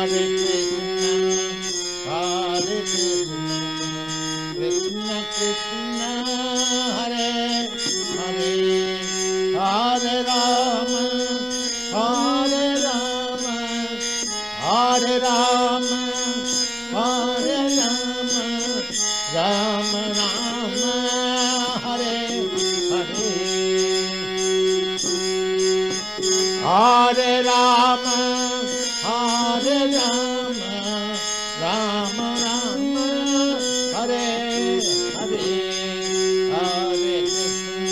Hare Krishna, Krishna Krishna, Hare Hare, Hare Rama, Hare Rama, Hare Rama, Hare Rama, Rama Rama, Hare Hare, Hare Rama, Hare Rama, Rama Rama, Hare Hare, Hare Krishna,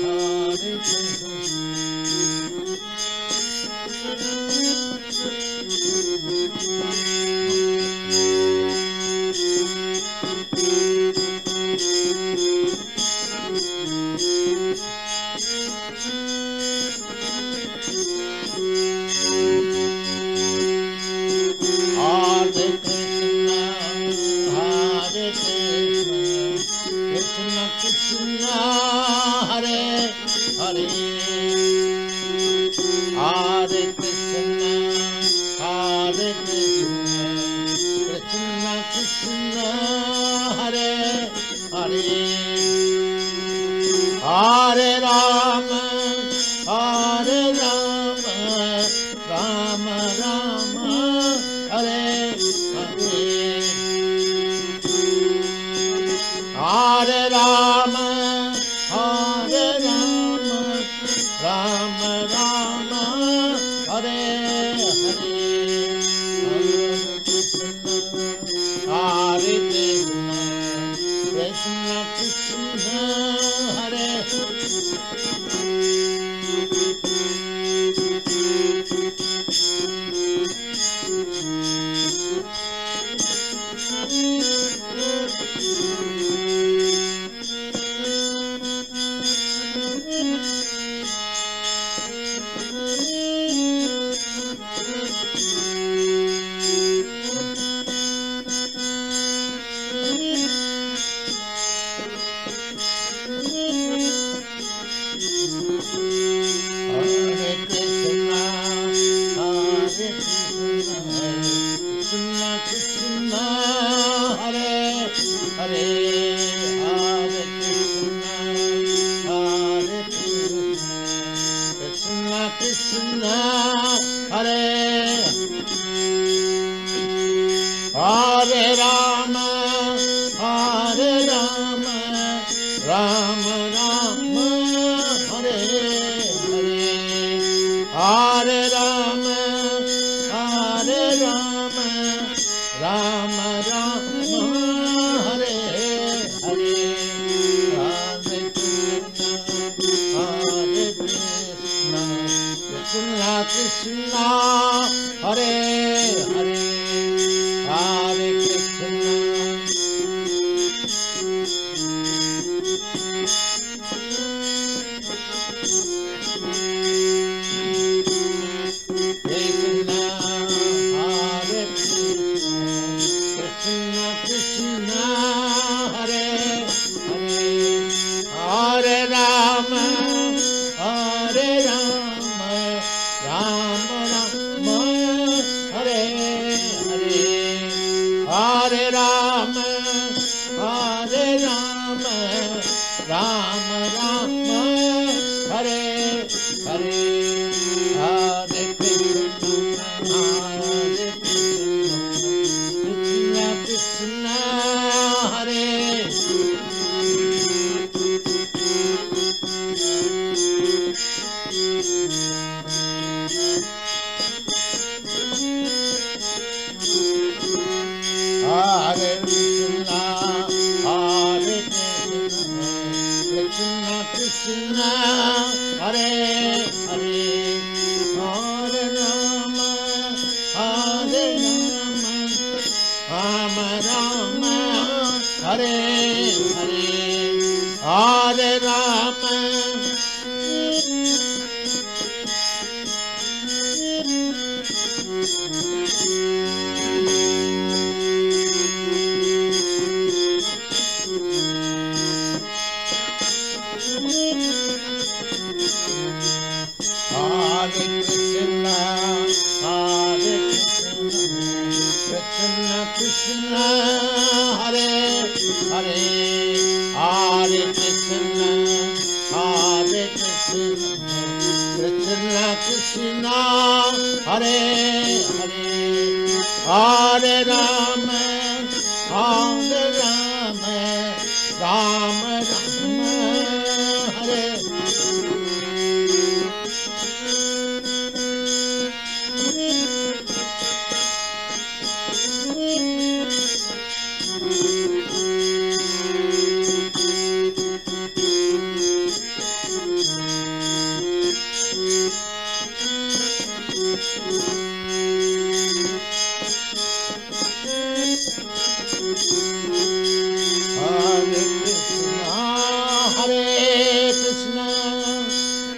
Hare Krishna. Hare Krishna, Hare Krishna, Krishna Krishna, Hare Hare, Hare Krishna, Hare Krishna, Krishna Krishna, Hare Hare, Hare Rama, Hare Rama, Rama Rama, Hare Hare, Hare Rama, Hare Rama, Rama Rama, Hare Hare, Hare Krishna, Krishna Krishna, Hare Hare Krishna, Hare Krishna, Krishna Krishna, Hare Hare, Hare Krishna, Hare Krishna, Krishna Krishna, Hare Hare Rama, Hare Rama, Rama Rama, Hare Hare, Hare Rama, Hare Rama, Rama Rama, Hare Hare, Hare Krishna, Hare Krishna, Krishna Krishna, Hare Hare, Hare Krishna. Krishna, Hare Krishna, Krishna Krishna, Hare Hare, Hare Rama, Hare Rama, Rama Rama, Hare Hare, Hare Rama, Hare Rama, Rama Rama, Hare Hare, Hare Krishna, Hare Krishna, Krishna Krishna, Hare Hare Krishna, Hare Krishna, Krishna Krishna, Hare Hare, Hare Rama, Hare Rama, Rama Rama, Hare Hare, Hare Rama. Hare Krishna, Hare Krishna, Krishna, Hare Hare, Hare Krishna, Krishna Krishna, Hare Hare, Hare Rama, Hare Rama, Rama Rama, Hare.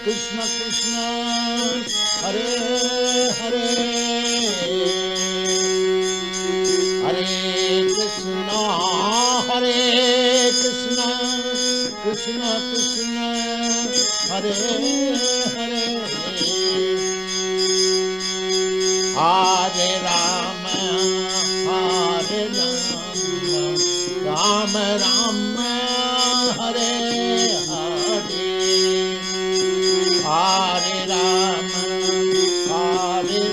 Krishna Krishna, Hare Hare, Hare Krishna, Hare Krishna, Krishna Krishna, Hare Hare, Hare Rama, Hare Rama, Rama Rama, Hare Hare. Hare Rama, Hare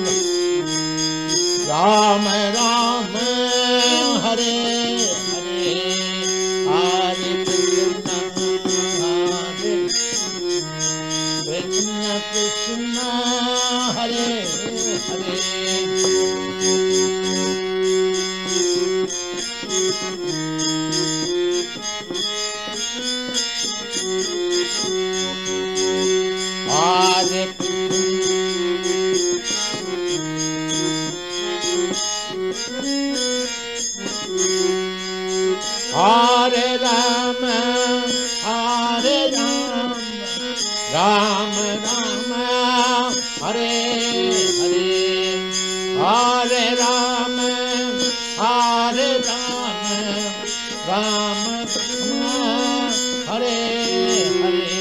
Rama, Rama, Hare Hare, Hare Krishna, Krishna Krishna, Hare Hare. Hare Hare Rama, Hare Rama, Rama Rama, Hare Hare, Hare Rama, Hare Rama, Rama Rama, Hare Hare,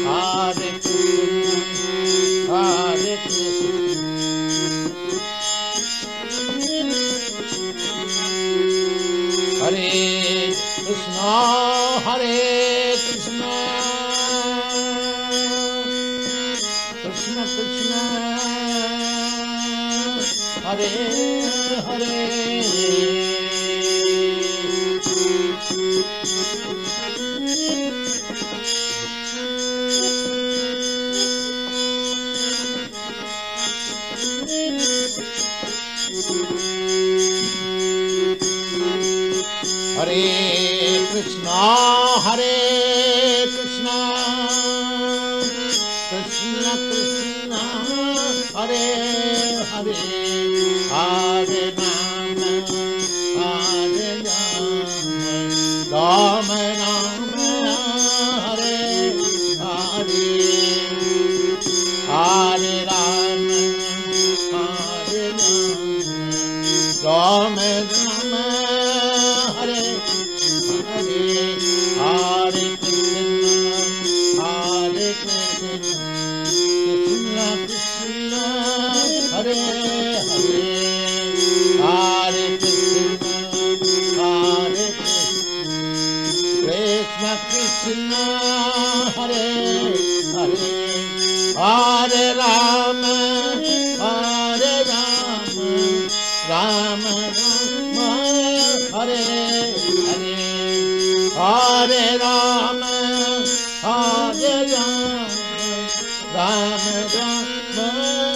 Hare Krishna, Hare Krishna, Hare Krishna, Hare Krishna, Krishna Krishna, Hare Hare. Hare Krishna, Hare Krishna, Krishna Krishna, Hare Hare, Hare Rama, Hare Rama, Rama Rama, Hare Hare, Hare Rama, Hare Rama, Rama Rama, Hare Hare, Hare Krishna, Hare Krishna, Krishna Krishna, Hare Hare, Hare Krishna, Hare Krishna, Krishna Krishna, Hare Hare, Hare Rama, Hare Rama, Rama Rama, Hare Hare, Hare Rama, Hare Rama, Rama Rama.